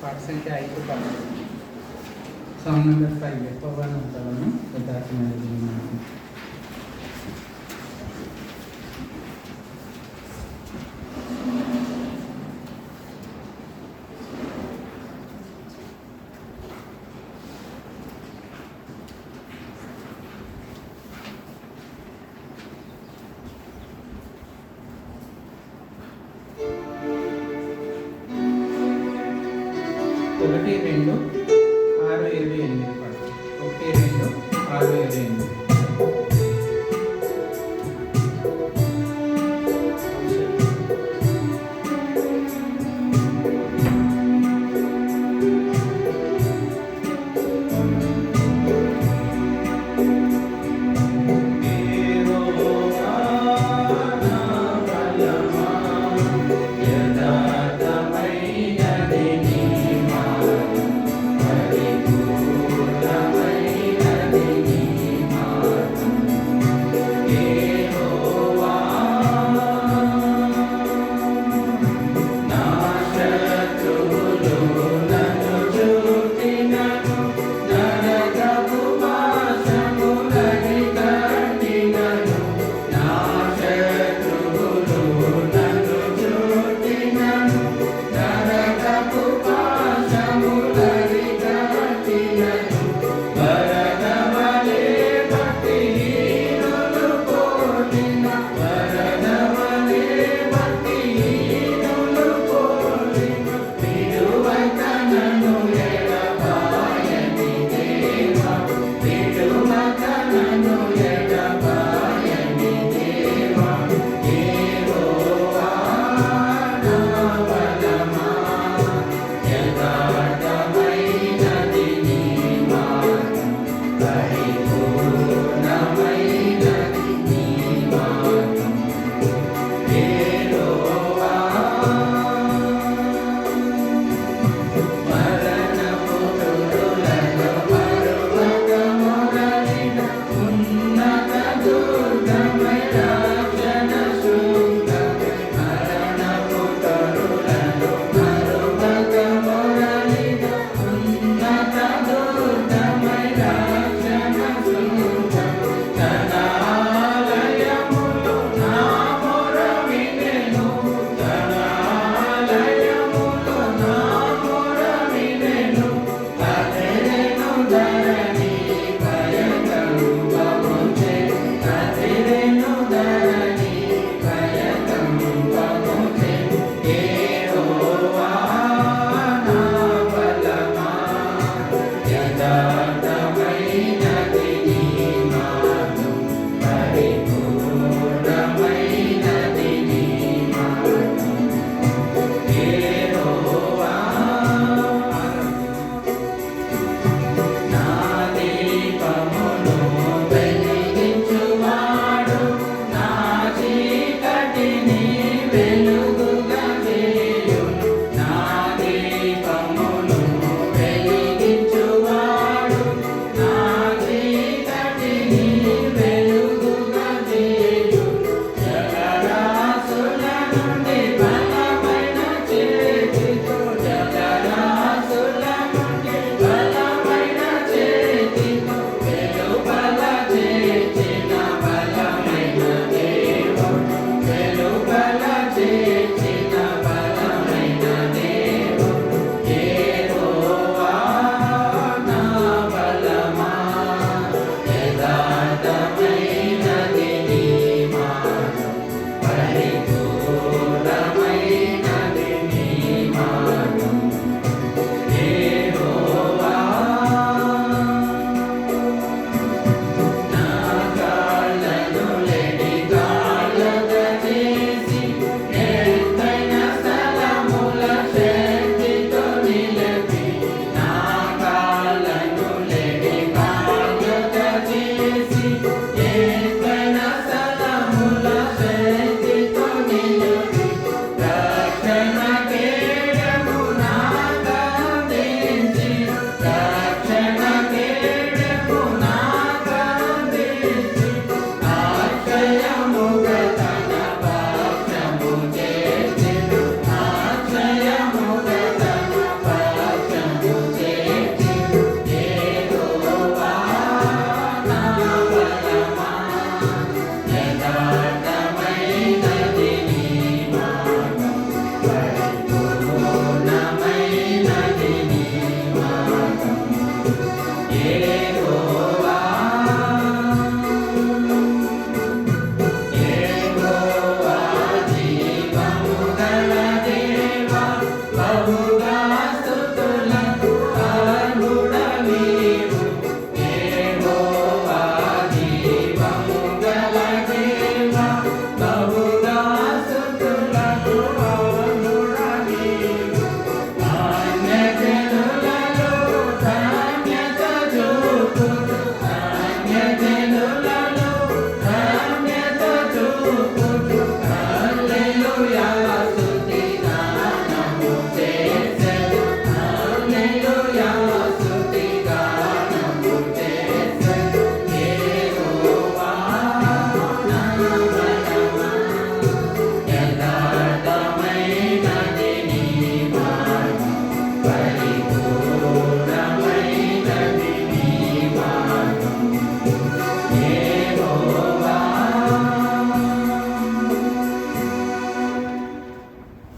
పాఠ సంఖ్య 5 song number 5 ఎక్కువగానే ఉంటాను యథార్థమైనది మనకు. ఒకటి రెండు 6 7 8 పాడు. 1 2 6 7 8.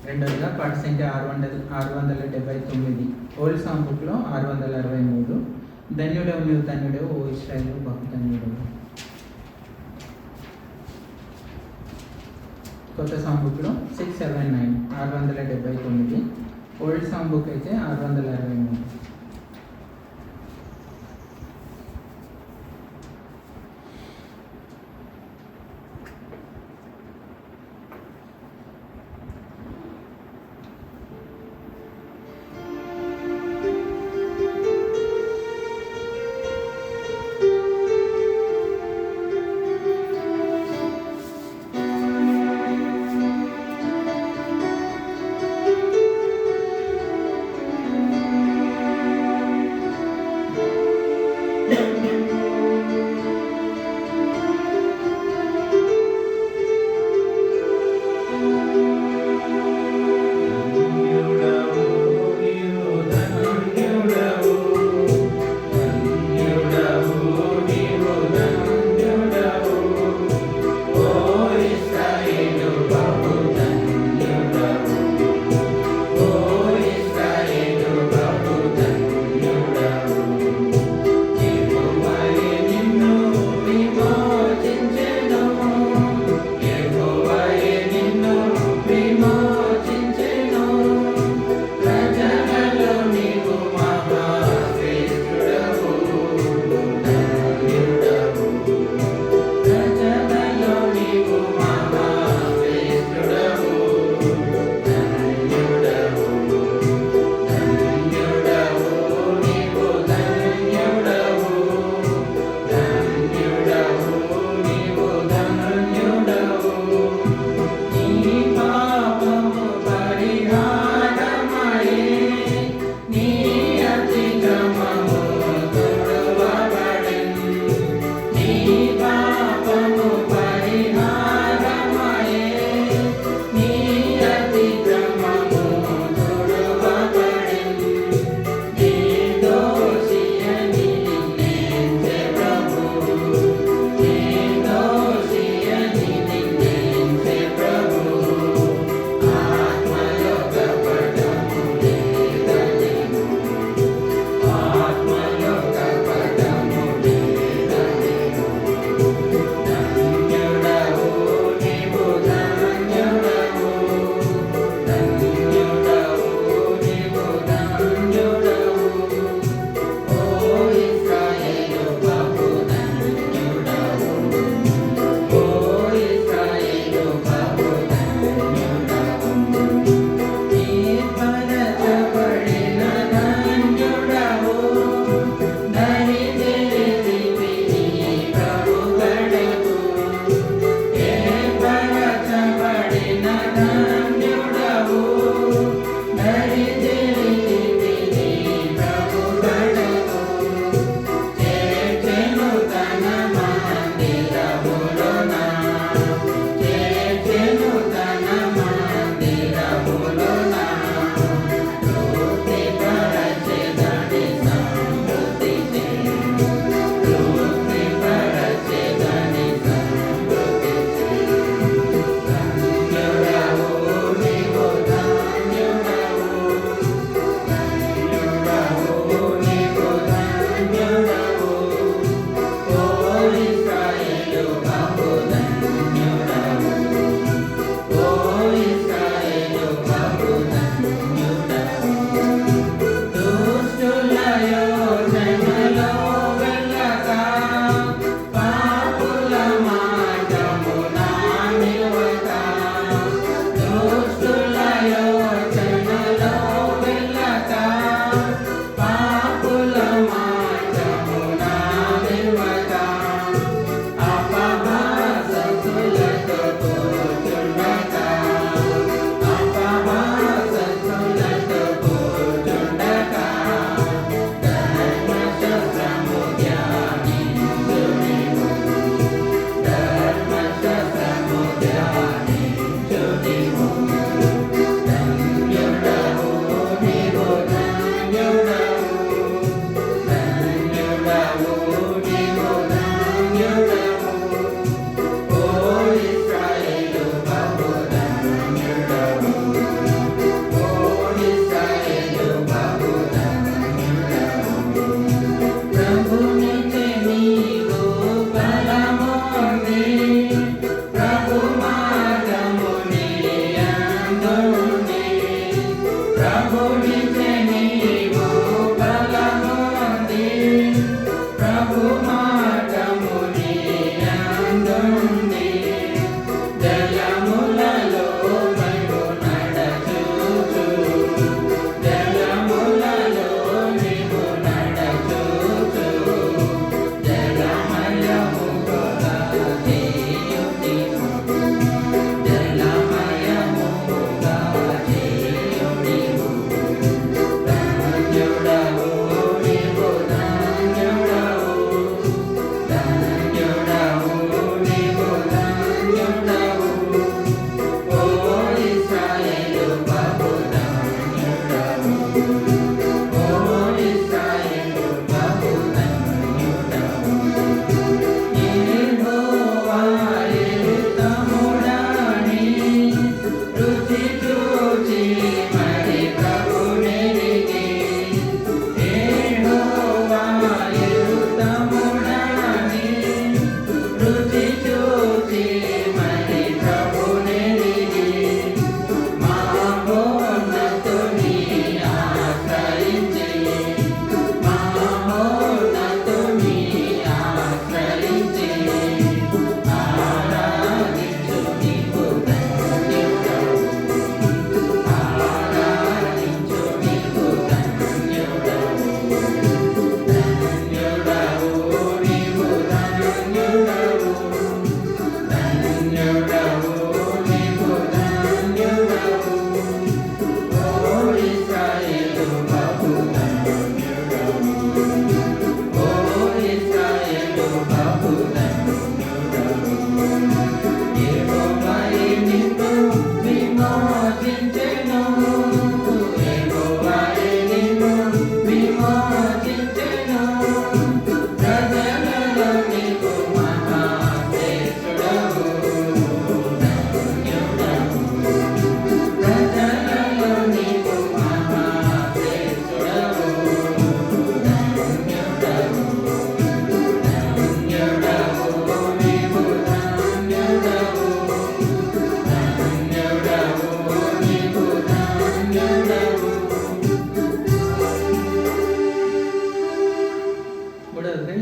రెండవదిగా పాట సంఖ్య 679, ఓల్డ్ సాంగ్ బుక్లో 663. ధన్యుడవు నీవు ధన్యుడవు ఓ ఇశ్రాయేలు బహుధన్యుడవు. కొత్త సాంగ్ బుక్లో 679, 679. ఓల్డ్ సాంగ్ బుక్ అయితే 663.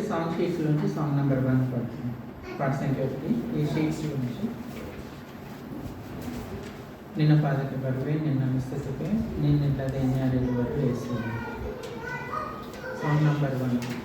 సాంగ్ షీట్స్ నుంచి సాంగ్ నెంబర్ 1 పర్సెంటేజ్కి ఈ షీట్స్ గురించి నిన్న పాదకి బరువే నిన్న మిస్తకే నిన్న దేన్యాలు వరకు వేస్తుంది సాంగ్ నెంబర్ 1.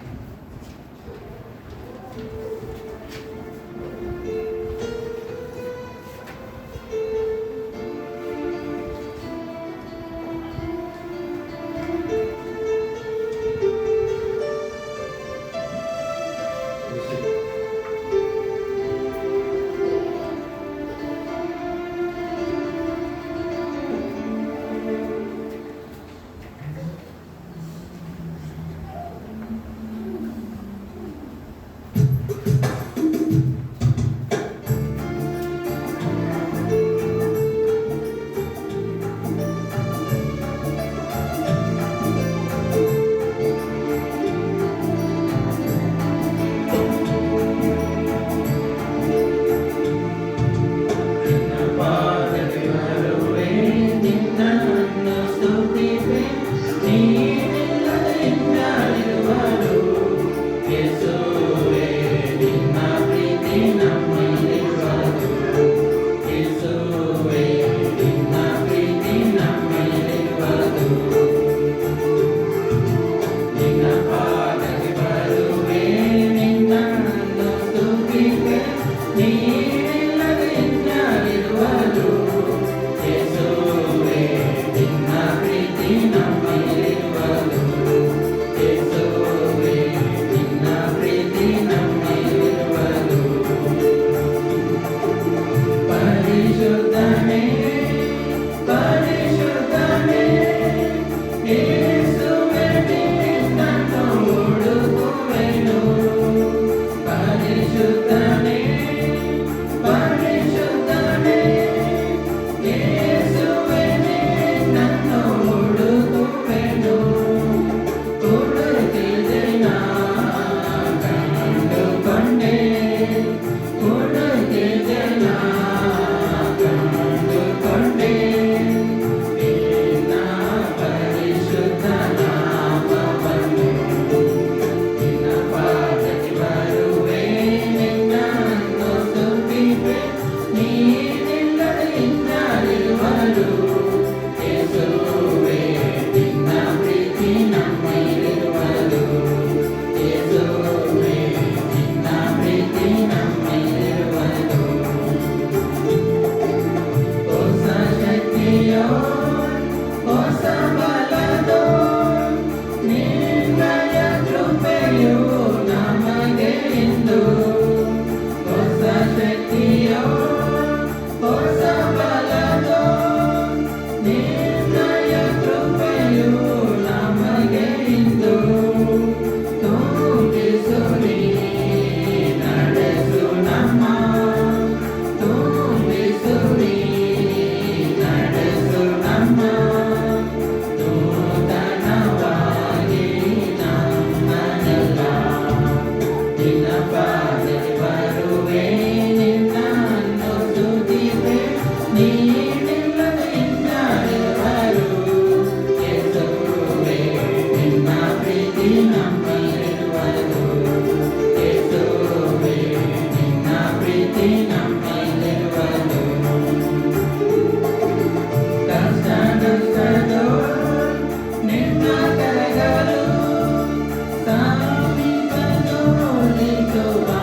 Go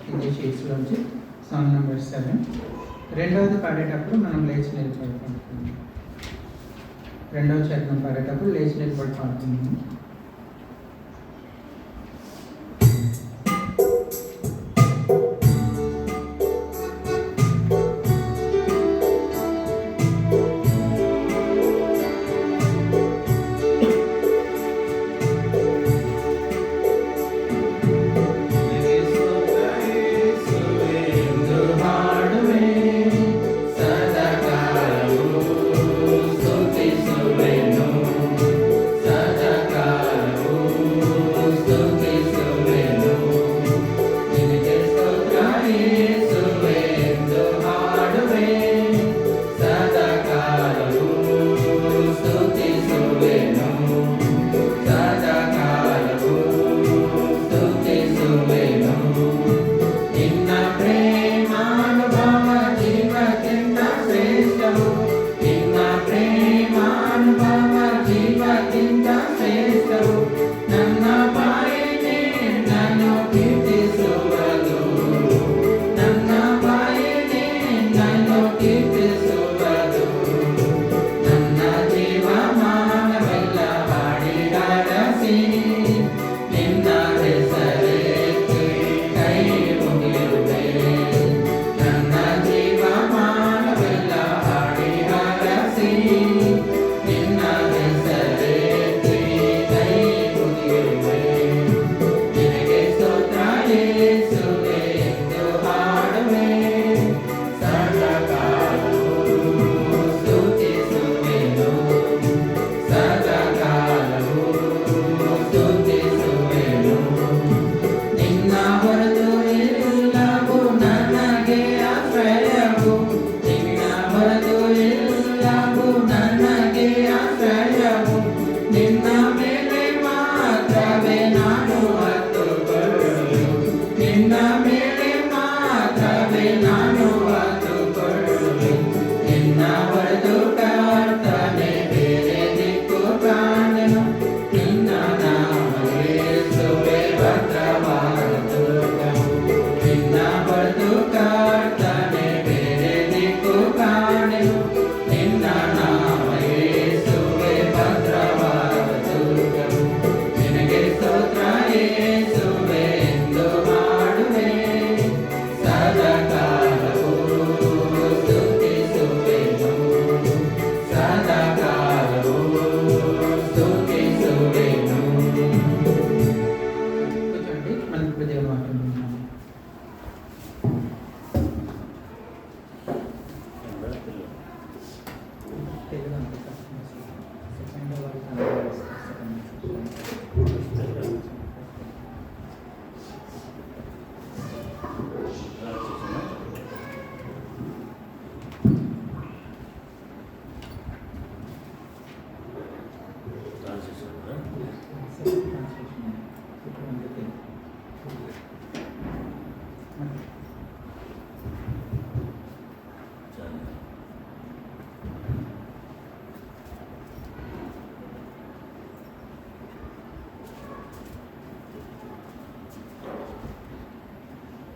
కింది షీట్స్లోంచి సాంగ్ నెంబర్ 7. రెండవది పాడేటప్పుడు మనం లేచి నిలబడి పాడుతున్నాం. రెండవ చరణం పాడేటప్పుడు లేచి నిలబడి పాడుతున్నాము.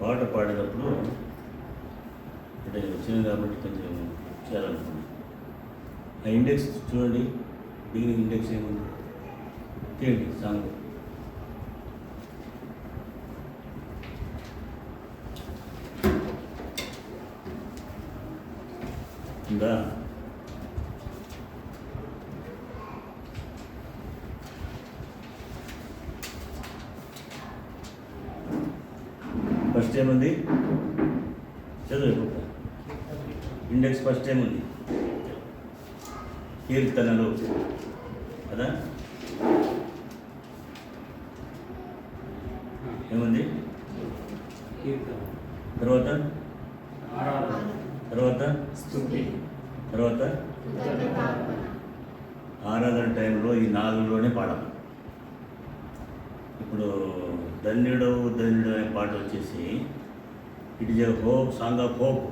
పాట పాడేటప్పుడు అంటే వచ్చింది కాబట్టి కొంచెం చేయాలనుకున్నాను. ఆ ఇండెక్స్ చూడండి, బిగినింగ్ ఇండెక్స్ ఏముంది తీయండి. సాంగ్ ఉందా? ఫస్ట్ ఏముంది చదువు. ఇండెక్స్ ఫస్ట్ ఏముంది? కీర్తనలు కదా. ఏముంది తర్వాత? తర్వాత తర్వాత ఆరాధన టైంలో ఈ 4లోనే పాడాలి. ఇప్పుడు ధన్యుడవు ధన్యుడు అనే పాట వచ్చేసి it is a hope, song of hope.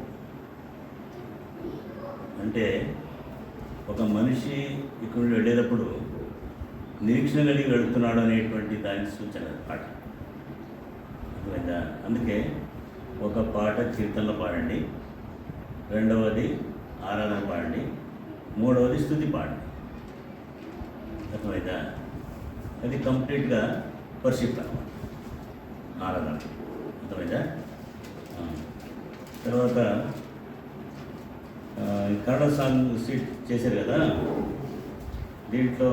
అంటే ఒక మనిషి ఇక్కడ వెళ్ళేటప్పుడు నిరీక్షణ కలిగి వెళుతున్నాడు అనేటువంటి దాని సూచన పాట. అర్థమైందా? అందుకే ఒక పాట కీర్తనలో పాడండి, రెండవది ఆరాధన పాడండి, మూడవది స్తుతి పాడండి. అర్థమైందా? అది కంప్లీట్గా వర్షిప్ అన్నమాట, ఆరాధన. అర్థమైందా? తర్వాత కన్నడ సాంగ్ సీట్ చేశారు కదా, దీంట్లో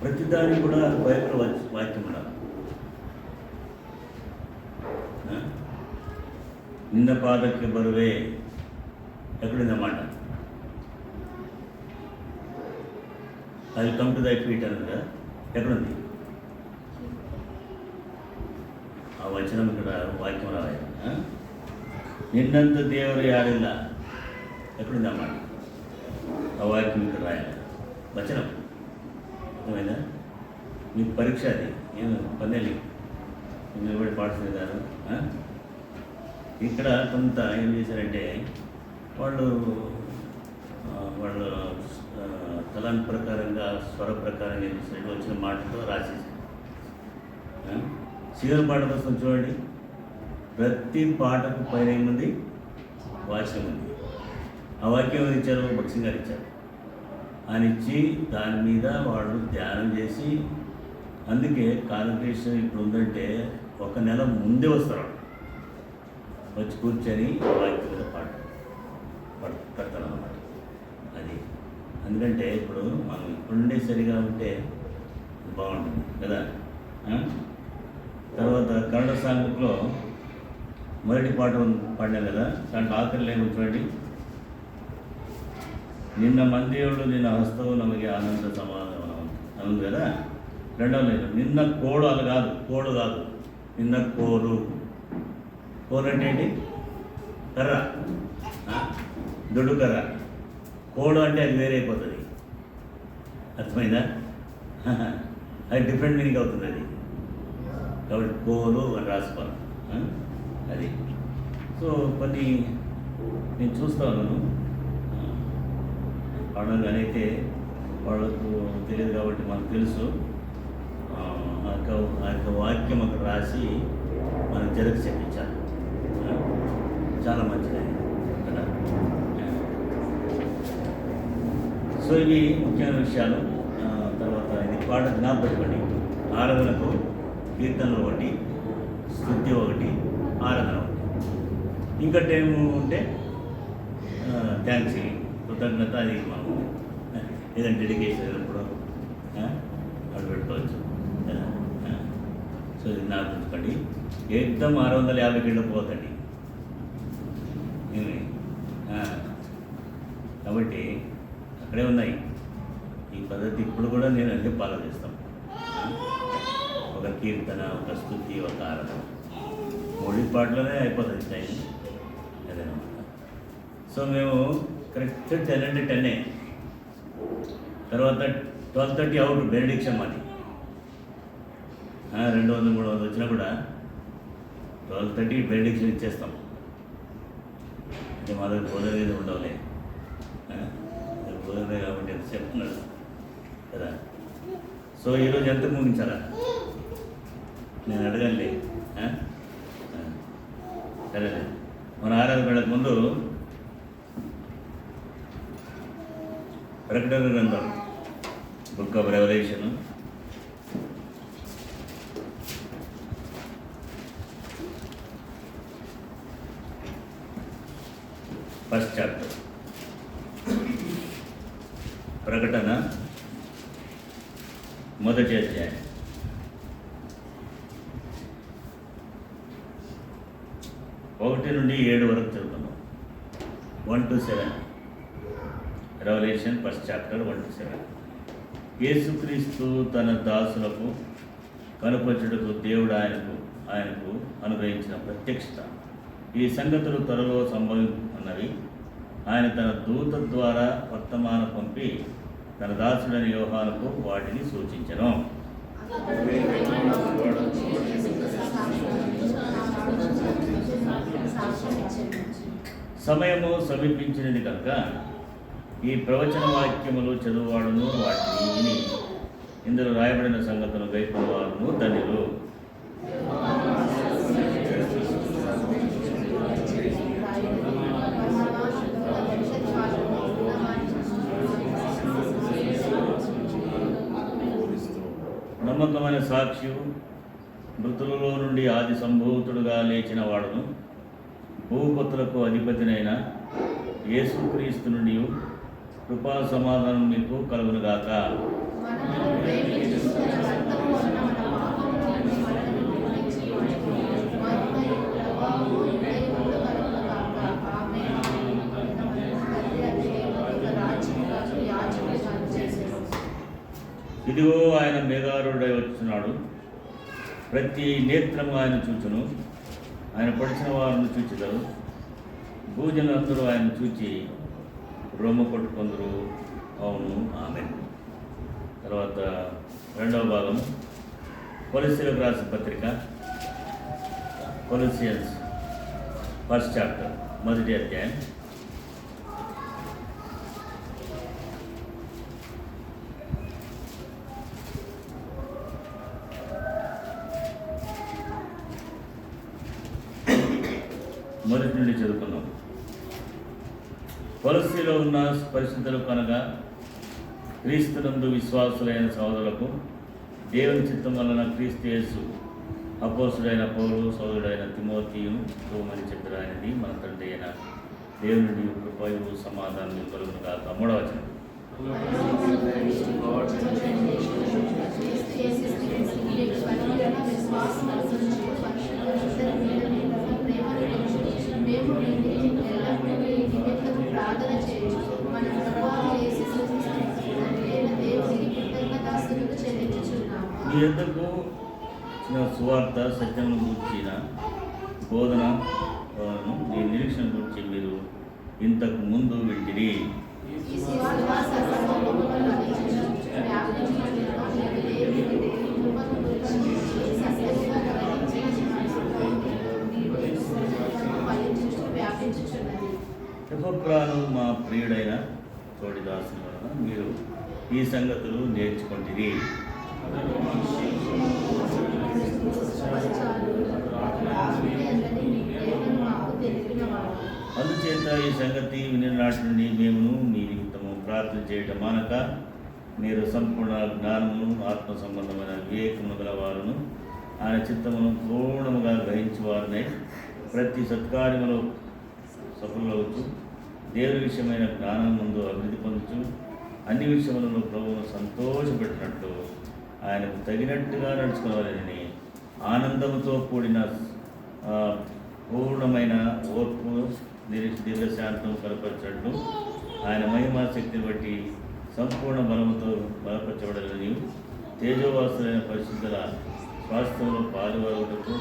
ప్రతిదానికి కూడా బైబిల్ వాక్యం ఉండాలి. నిన్న పాదకి బరువే ఎక్కడుందన్నమాట, అది కమ్ టు దై ఫీట్ అని కదా, ఎక్కడుంది ఆ వచనం? ఇక్కడ వాక్యం రావాలి. నిన్నంత దేవుడు ఆడిల్ల ఎక్కడుందన్నమాట, ఆ వాక్యం ఇక్కడ రాయాలి, వచనం. అర్థమైందా? మీకు పరీక్ష అది, నేను పన్నెల్లి నిలబడి పాడుతున్నారు. ఇక్కడ కొంత ఏం చేశారంటే వాళ్ళు తలాన్ ప్రకారంగా, స్వర ప్రకారంగా ఏం చేసినట్టు వచ్చిన మాటతో రాసేసారు. సీఎం పాట కోసం చూడండి, ప్రతి పాటకు పైన ఏముంది? వాక్యం ఉంది. ఆ వాక్యం ఇచ్చారు, భక్సింగ్ గారు ఇచ్చారు. ఆయన ఇచ్చి దాని మీద వాళ్ళు ధ్యానం చేసి, అందుకే కాన్వర్సేషన్ ఇప్పుడు ఉందంటే ఒక నెల ముందే వస్తారు, వచ్చి కూర్చొని వాక్యం మీద పాట పెడతారు అన్నమాట. అది ఎందుకంటే ఇప్పుడు మనం ఇప్పుడుండే సరిగా ఉంటే బాగుంటుంది కదా. తర్వాత కన్నడ సాంగ్లో మొదటి పాట పాడినాం కదా, దాంట్లో ఆఖరిలో ఏమో చూడండి, నిన్న మందేవుడు నిన్న హస్తవు నಮಗೆ ఆనంద సమాధానం అని ఉంది కదా. రెండవ లేదు, నిన్న కోడు అలా కాదు, కోడు కాదు, నిన్న కోరు. కోరు అంటే ఏంటి? కర్ర, దొడ్డు కర్ర. కోడు అంటే అది వేరే అయిపోతుంది. అర్థమైందా? అది డిఫరెంట్ మీనింగ్ అవుతుంది అది. కాబట్టి కోరు అని రాసుకోవాలి. అది సో కొన్ని నేను చూస్తా ఉన్నాను, పాడంగానే అయితే వాళ్ళకు తెలియదు కాబట్టి మనకు తెలుసు. ఆ యొక్క వాక్యం అక్కడ రాసి మనం జరగ చెప్పించాలి, చాలా మంచిది కదా. సో ఇవి ముఖ్యమైన విషయాలు. తర్వాత ఇది పాట జ్ఞాపకం పెట్టుకోండి. ఆరాధనకు కీర్తనలు ఒకటి, స్తుతి ఒకటి, ఆరాధన ఒకటి. ఇంకా టైం ఉంటే థ్యాంక్స్, కృతజ్ఞత, అది మనం ఏదైనా డెడికేషన్ అయినప్పుడు అది పెట్టుకోవచ్చు కదా. సో ఇది నాకు చూసుకోండి, ఏకదం 650 కిలో పోతండి. కాబట్టి అక్కడే ఉన్నాయి ఈ పద్ధతి. ఇప్పుడు కూడా నేను అన్నీ ఫాలో చేస్తాం. ఒక కీర్తన, ఒక స్తుతి, ఒక ఆరాధన, మూడు పాటలోనే అయిపోతుంది టైం అదనమాట. సో మేము కరెక్ట్ 10 అంటే 10. తర్వాత 12:30 అవుట్ బెనడిక్షన్ మాది. 200, 300 వచ్చినా కూడా 12:30 బెనడిక్షన్ ఇచ్చేస్తాం. అంటే మా దగ్గర భోజనం ఏది ఉండవులే, భోజనమే కాబట్టి ఎంత చెప్తున్నాడు కదా. సో ఈరోజు ఎంత ముగించాలా నేను అడగండి. సరే, మన ఆరాధన వెళ్ళక ముందు ప్రకటన గ్రంథం, book of revolution, first chapter. ప్రకటన మొదటి అధ్యాయం. ఒకటి నుండి 7 వరకు చదువుతున్నాం. 1 to 7. Revolution first chapter 1 to 7. యేసుక్రీస్తు తన దాసులకు కనుపరచుటకు దేవుడు ఆయనకు అనుగ్రహించిన ప్రత్యక్షత. ఈ సంగతులు త్వరలో సంభవించున్నవి. ఆయన తన దూత ద్వారా వర్తమానం పంపి తన దాసుడైన యోహానుకు వాటిని సూచించెను. సమయము సమీపించినది కనుక ఈ ప్రవచన వాక్యములు చదువువాడును వాటిని విని ఇందులో రాయబడిన సంగతులు గైకొనువారును ధన్యులు. సాక్షియు, మృతులలో నుండి ఆది సంభూతుడుగా లేచిన వాడును, భూపతులకు అధిపతినైన యేసుక్రీస్తు నుండి కృపా సమాధానం మీకు కలుగునుగాక. ఇదిగో ఆయన మేఘారుడై వచ్చున్నాడు, ప్రతి నేత్రము ఆయన చూచును, ఆయన పడిచిన వారిని చూచెదరు, భూజనులందరూ ఆయన చూచి రొమ్ము కొట్టుకొందరు. అవును, ఆమేన్. తర్వాత రెండవ భాగం కొలస్సీలకు రాసిన పత్రిక, కొలస్సియన్స్ ఫస్ట్ చాప్టర్, మొదటి అధ్యాయం. మొదటి నుండి చదువుకున్నాం. కొలస్సీలో ఉన్న పరిస్థితులు కనుక క్రీస్తునందు విశ్వాసులైన సోదరులకు దేవుని చిత్తం వలన క్రీస్తు యేసు అపోస్తుడైన పౌలు, సోదరుడైన తిమోతియును తోమని చెప్పిరాయనది మన తండ్రి అయిన దేవుని నుండి కృపయు సమాధానం కలుగునుగాక. 3వ వచనం. మీ యొద్దకు చిన్న సువార్త సత్యమును గూర్చిన బోధనను మీ నిరీక్షణ గురించి మీరు ఇంతకు ముందు వింటిరి. ఎపఫ్రాను మా ప్రియుడైన తోడిదాసుని వలన మీరు ఈ సంగతులు నేర్చుకుంటిరి. అందుచేత ఈ సంగతి విని నాటి నుండి మేమును మీ నిమిత్తము ప్రార్థన చేయటం మానక, మీరు సంపూర్ణ జ్ఞానమును ఆత్మ సంబంధమైన వివేకమును గలవారును ఆయన చిత్తమును పూర్ణముగా గ్రహించేవారినై ప్రతి సత్కార్యములో సఫలవుతూ దేవుని విషయమైన జ్ఞానం ముందు అభివృద్ధి పొందుతూ అన్ని విషయములను ప్రభువును సంతోషపెట్టినట్లు ఆయనకు తగినట్టుగా నడుచుకోవాలని ఆనందముతో కూడిన పూర్ణమైన ఓర్పు దీర్ఘశాంతం కనపరచట్లు ఆయన మహిమా శక్తిని బట్టి సంపూర్ణ బలముతో బలపరచబడాలని తేజోవాసులైన పరిశుద్ధుల స్వాస్థ్యంలో పాలువరకు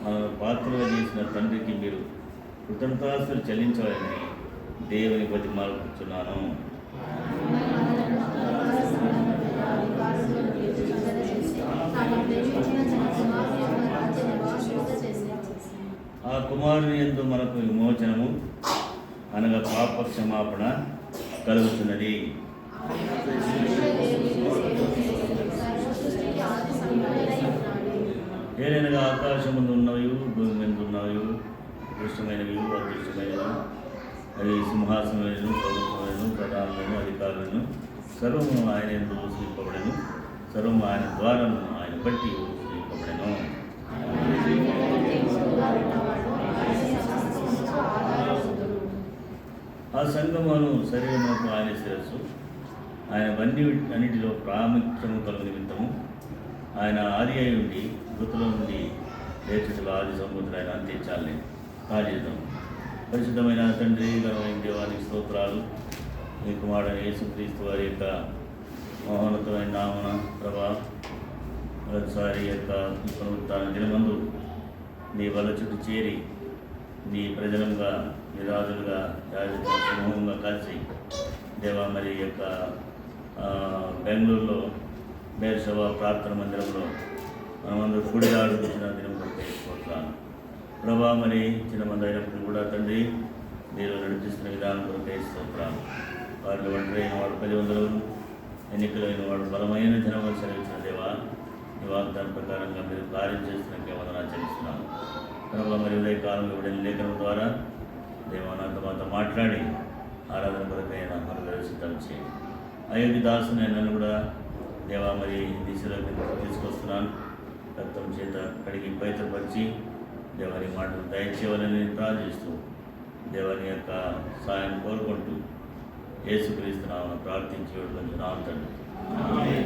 మనను పాత్రగా చేసిన తండ్రికి మీరు కృతజ్ఞతాస్తులు చెల్లించాలని దేవుని బతిమాలుకుంటున్నాను. ఆ కుమారుని యందు మనకు విమోచనము అనగా పాప క్షమాపణ కలుగుతున్నది. ఏదైనా ఆకాశం ముందు ఉన్నవి, భూమి మీద ఉన్నవి, దృష్టమైనవి, అదృష్టమైనవి, అవి సింహాసనములను, ప్రభుత్వములను, ప్రధానులను, అధికారులను సర్వము ఆయన యందు సృష్టింపబడెను, సర్వము ఆయన ద్వారము ఆయన బట్టి సృష్టింపబడెను. ఆ సంగమును శరీరముకు ఆయన శిరస్సు, ఆయన అన్నిటిలో ప్రాముఖ్యము కలుగు నిమిత్తము ఆయన ఆది అయి ఉండి మృతుల నుండి లేచుటకు ఆది సంబుద్ధుడైన అంత్యచాలని కార్యతం. పరిశుద్ధమైన తండ్రి, ఘనమైన దేవానికి స్తోత్రాలు. మీ కుమారుడైన యేసుక్రీస్తు వారి యొక్క మహోన్నతమైన నామన ప్రభా మరొకసారి యొక్క పునరుత్థాన దినమందు నీ వల్ల చుట్టూ చేరి నీ ప్రజలంగా నిరాజులుగా సమూహంగా కలిసి దేవా మరి యొక్క బెంగళూరులో బేర్షవా ప్రార్థన మందిరంలో మనమందరూ కూడిలాడుతున్న దినం కొరకేసుకోవచ్చాను ప్రభా. మరి చిన్న మంది అయినప్పుడు కూడా తండ్రి మీరు నడిపిస్తున్న విధానం కొరకేసుకోవచ్చాను. వారిలో ఒంటరి అయిన వాడు 10,000, ఎన్నికలైన వాడు బలమైన జనం సెలవించిన దేవా, నీ వాగ్దానం ప్రకారంగా మీరు కార్యం చేస్తున్నకే వందనాలు చెల్లిస్తున్నాను ప్రభా. మరి ఉదయకాలం ఇవ్వడం లేఖనం ద్వారా దేవానంత మాతో మాట్లాడి ఆరాధన కొరకైనా మనకు సిద్ధం చేయండి. అయోధ్య దాసుని నన్ను కూడా దేవా మరి దిశలోకి తీసుకొస్తున్నాను. రక్తం చేత కడిగి పవిత్రపరిచి దేవాని మాటలు దయచేయాలని నేను ప్రార్థిస్తూ దేవాని యొక్క సాయం కోరుకుంటూ యేసుక్రీస్తునామమున ప్రార్థించి వేడుకొంచున్నాను తండ్రి.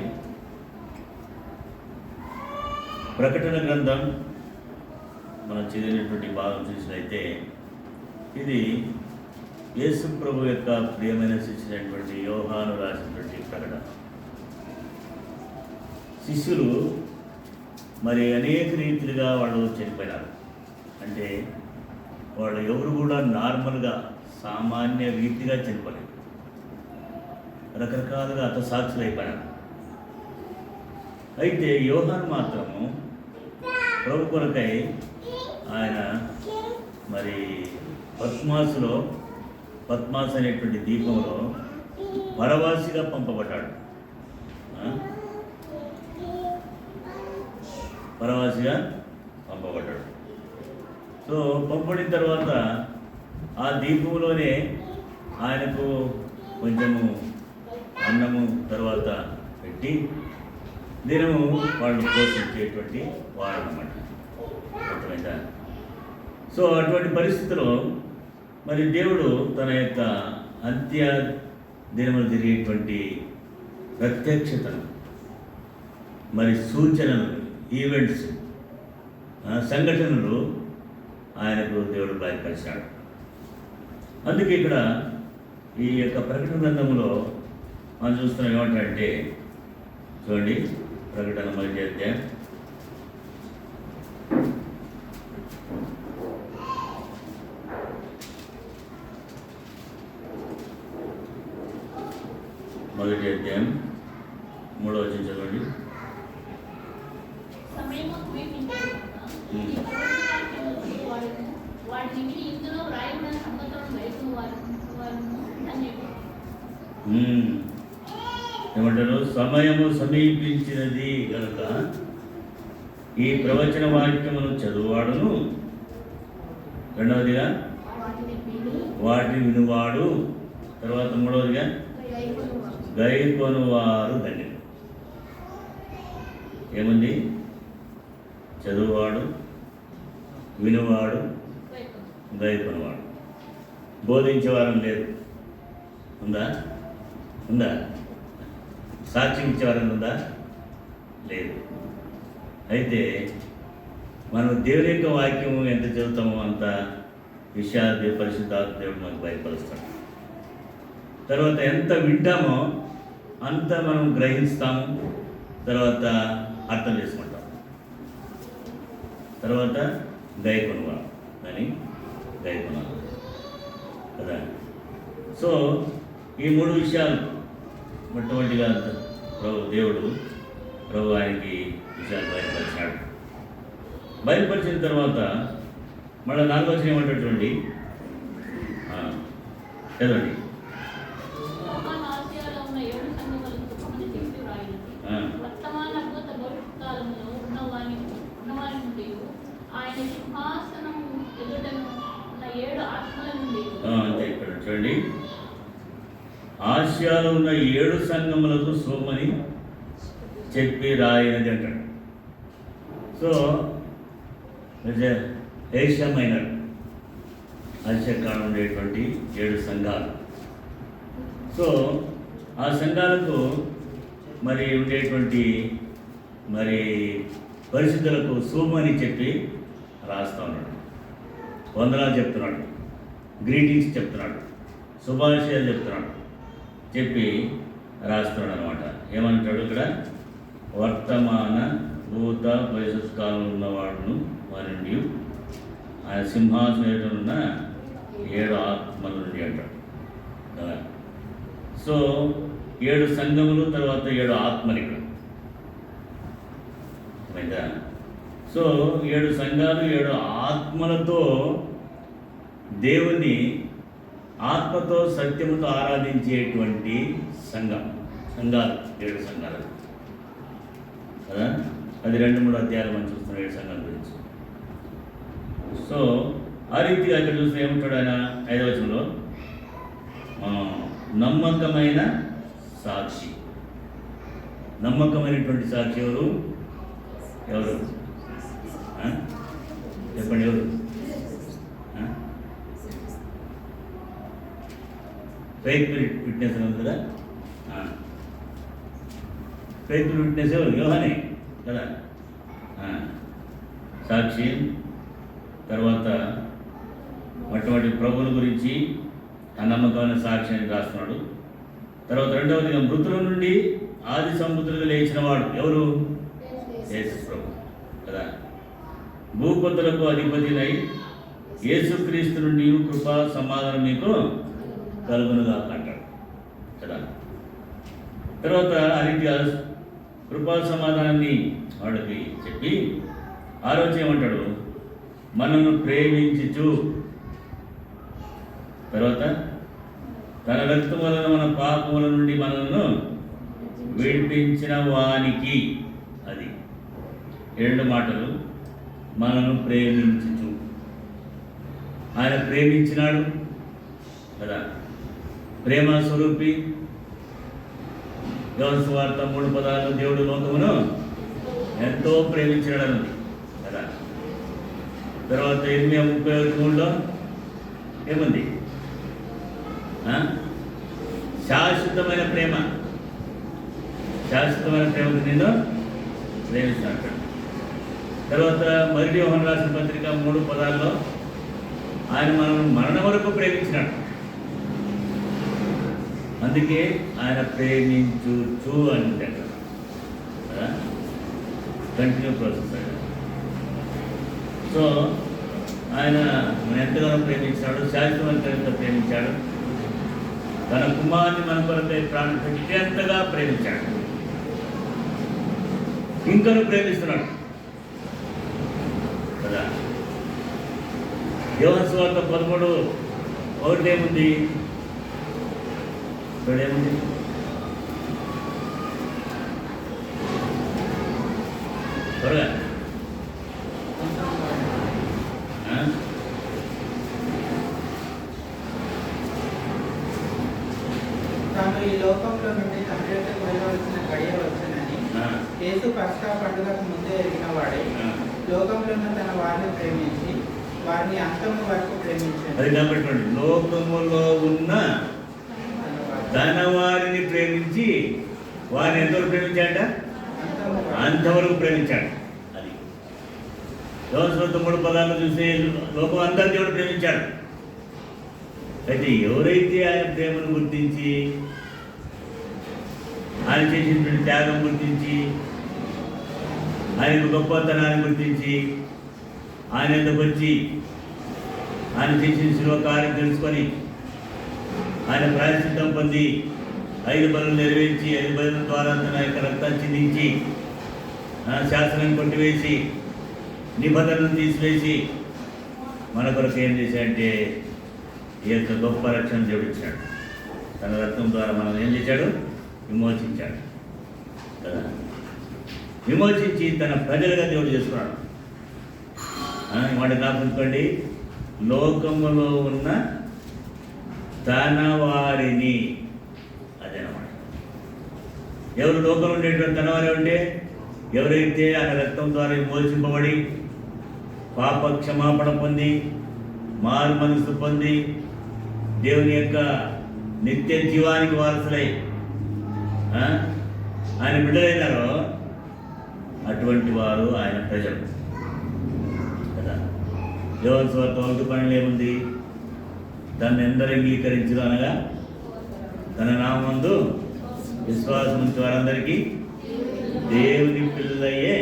ప్రకటన గ్రంథం మనం చదివినటువంటి భాగం చూసినట్లయితే ఇది యేసు ప్రభు యొక్క ప్రియమైన శిష్యుడైనటువంటి యోహాను రాసినటువంటి ప్రకటన. శిష్యులు మరి అనేక రీతిలుగా వాళ్ళు చనిపోయినారు. అంటే వాళ్ళు ఎవరు కూడా నార్మల్గా సామాన్య రీతిగా చనిపోలేదు, రకరకాలుగా హతసాక్షులు అయిపోయినారు. అయితే యోహాను మాత్రము ప్రభు కొరకై ఆయన మరి పద్మాస్ అనేటువంటి దీపంలో పరవాసిగా పంపబడ్డాడు. పరవాసిగా పంపబడ్డాడు. సో పంపబడిన తర్వాత ఆ దీపంలోనే ఆయనకు కొంచెము అన్నము తర్వాత పెట్టి దినము వాళ్ళు పోషించేటువంటి వారు అన్నమాట. అర్థమైందా? సో అటువంటి పరిస్థితిలో మరి దేవుడు తన యొక్క అంత్య దినములు జరిగేటువంటి ప్రత్యక్షతను మరి సూచనలు, ఈవెంట్స్, సంఘటనలు ఆయనకు దేవుడు బయలుపరిచాడు. అందుకే ఇక్కడ ఈ యొక్క ప్రకటన గ్రంథంలో మనం చూస్తున్నాం ఏమంటారంటే, చూడండి ప్రకటన మొదటి అధ్యాయం 3వ చదవండి. ఏమంటారు? సమయము సమీపించినది కనుక ఈ ప్రవచన వాక్యమును చదువువాడును, రెండవదిగా వాటిని వినువాడు, తర్వాత మూడవదిగా గైకొనువారు ధన్యులు. ఏముంది? చదువువాడు, వినువాడు, గైకొనువాడు. బోధించేవారం లేదు. ఉందా? సాక్ష్యం ఇచ్చేవారం ఉందా? లేదు. అయితే మనం దేవుని యొక్క వాక్యము ఎంత చదువుతామో అంత విషయాలు పరిశుద్ధాత్మ దేవుడు మనకు బయటపరుస్తాడు. తర్వాత ఎంత వింటామో అంత మనం గ్రహిస్తాము, తర్వాత అర్థం చేసుకుంటాం, తర్వాత గైకొనువాడు అని గైకొనాలి కదా. సో ఈ 3 విషయాలు మొట్టమొదటిగా ప్రభు ఆయనకి విషయాలు బయలుపరిచాడు. బయలుపరిచిన తర్వాత మళ్ళీ 4వ వచనం ఏమంటాడు చూడండి, చదవండి. అంతే, ఇక్కడ చూడండి. ఆసియాలో ఉన్న 7 సంఘములకు సోమని చెప్పి రాయినది అంటాడు. సో ఏషియా మైనర్, ఆసియా కాలం ఉండేటువంటి 7 సంఘాలు. సో ఆ సంఘాలకు మరి ఉండేటువంటి మరి పరిస్థితులకు సోమని చెప్పి రాస్తా ఉన్నాడు. వందనాలు చెప్తున్నాడు, గ్రీటింగ్స్ చెప్తున్నాడు, శుభాశయాలు చెప్తున్నాడు, చెప్పి రాస్తున్నాడు అనమాట. ఏమంటాడు ఇక్కడ? వర్తమాన భూత భవిష్యత్ కాలంలో ఉన్నవాడును వారి ఆయన సింహాసనం ఉన్న 7 ఆత్మల నుండి అంటాడు కదా. సో 7 సంఘములు, తర్వాత 7 ఆత్మలు ఇక్కడ. అర్థమైందా? సో 7 సంఘాలు 7 ఆత్మలతో దేవుని ఆత్మతో సత్యముతో ఆరాధించేటువంటి సంఘాలు 7 సంఘాలు కదా. అది 2-3 అధ్యాయాలు మనం చూస్తున్నాం 7 సంఘాల గురించి. సో ఆ రీతిగా ఇక్కడ చూస్తే ఏమంటాడు ఆయన 5వ వచనంలో, నమ్మకమైన సాక్షి. నమ్మకమైనటువంటి సాక్షి ఎవరు? ఎవరు చెప్పండి, ఎవరు? ఫెయిత్ఫుల్ విట్నెస్ అని ఉంది కదా. ఫెయిత్ఫుల్ విట్నెస్ ఎవరు? యోహానే కదా. సాక్షి. తర్వాత మొట్టమొదటి ప్రభువుల గురించి ఆ నమ్మకమైన సాక్షి అని రాస్తున్నాడు. తర్వాత రెండవదిగా మృతుల నుండి ఆది సంబుద్ధులుగా లేచిన వాడు ఎవరు? యేసు ప్రభు కదా. భూపతులకు అధిపతినై యేసుక్రీస్తు నుండి కృపా సమాధానం మీకు కలుగునుగా అంటాడు కదా. తర్వాత ఆ రీతిగా కృపా సమాధానాన్ని వాడికి చెప్పి ఆలోచన ఏమంటాడు? మనను ప్రేమించుచు, తర్వాత తన రక్తం వలన మన పాపముల నుండి మనను విడిపించిన వానికి, అది 2 మాటలు, మనను ప్రేమించుచు. ఆయన ప్రేమించినాడు కదా. ప్రేమ స్వరూపి. యోహాను సువార్త 3:16 దేవుడు లోకమును ఎంతో ప్రేమించాడు కదా. తర్వాత 8:31 ఏముంది? శాశ్వతమైన ప్రేమ, శాశ్వతమైన ప్రేమకు నిన్ను ప్రేమిస్తాడు. తర్వాత మొదటి యోహాను రాసిన పత్రిక 3:10 ఆయన మనల్ని మరణం వరకు ప్రేమించినాడు. అందుకే ఆయన ప్రేమించుచు అంటే కదా, కంటిన్యూ ప్రాసెస్. సో ఆయన మన ఎంతగానో ప్రేమించాడు, శాశ్వతమైన ప్రేమించాడు. తన కుమారుని మన కొరకై ప్రాణం పెట్టేంతగా ప్రేమించాడు, ఇంకను ప్రేమిస్తున్నాడు కదా. యోహాను సువార్త 13:1 ఏముంది? ఏముంది? త్వరగా తాను ఈ లోకంలో నుండి తండ్రి యొద్దకు వెళ్ళవలసిన గడియ వచ్చునని యేసు పస్కా పండుగకు ముందే ఎరిగిన వాడే లోకంలో ఉన్న తన వారిని ప్రేమించి వారిని అంతము వరకు ప్రేమించాడు. అది కాబట్టి లోకములో ఉన్న తన వారిని ప్రేమించి వారిని ఎంతవరకు ప్రేమించాడ? అంతవరకు ప్రేమించాడు. అది యోహాను 3:10 చూస్తే లోకం అంతా దేవుడు ప్రేమించాడు. అయితే ఎవరైతే ఆయన ప్రేమను గుర్తించి, ఆయన చేసినటువంటి త్యాగం గుర్తించి, ఆయన గొప్పతనాన్ని గుర్తించి, ఆయన ఎందుకు వచ్చి ఆయన చేసిన శిలువ కార్యం తెలుసుకొని ఆయన ప్రాయశ్చిత్తం పొంది 5 బలులు నెరవేర్చి 5 బలుల ద్వారా తన యొక్క రక్తాన్ని చిందించి శాసనం కొట్టివేసి నిబంధనను తీసివేసి మన కొరకు ఏం చేశాడంటే ఈ యొక్క గొప్ప రక్షణ జోడించాడు. తన రక్తం ద్వారా మనం ఏం చేశాడు? విమోచించాడు కదా. విమోచించి తన ప్రజలుగా దేవుడు చేసుకున్నాడు. వాటి జ్ఞాపించుకోండి, లోకములో ఉన్న తన వారిని, అదేనమాట. ఎవరు లోకంలో ఉండేటువంటి తన వారే ఉంటే ఎవరైతే ఆయన రక్తం ద్వారా విమోచింపబడి పాప క్షమాపణ పొంది మారు మనసు పొంది దేవుని యొక్క నిత్య జీవానికి వారసులై ఆయన బిడ్డలైనారో అటువంటి వారు ఆయన ప్రజలు కదా. యోహాను సువార్త 1:12 ఏముంది? దాన్ని ఎందరు అంగీకరించరు అనగా తన నామందు విశ్వాసం ఉంచే వారందరికీ దేవుని పిల్లలయ్యే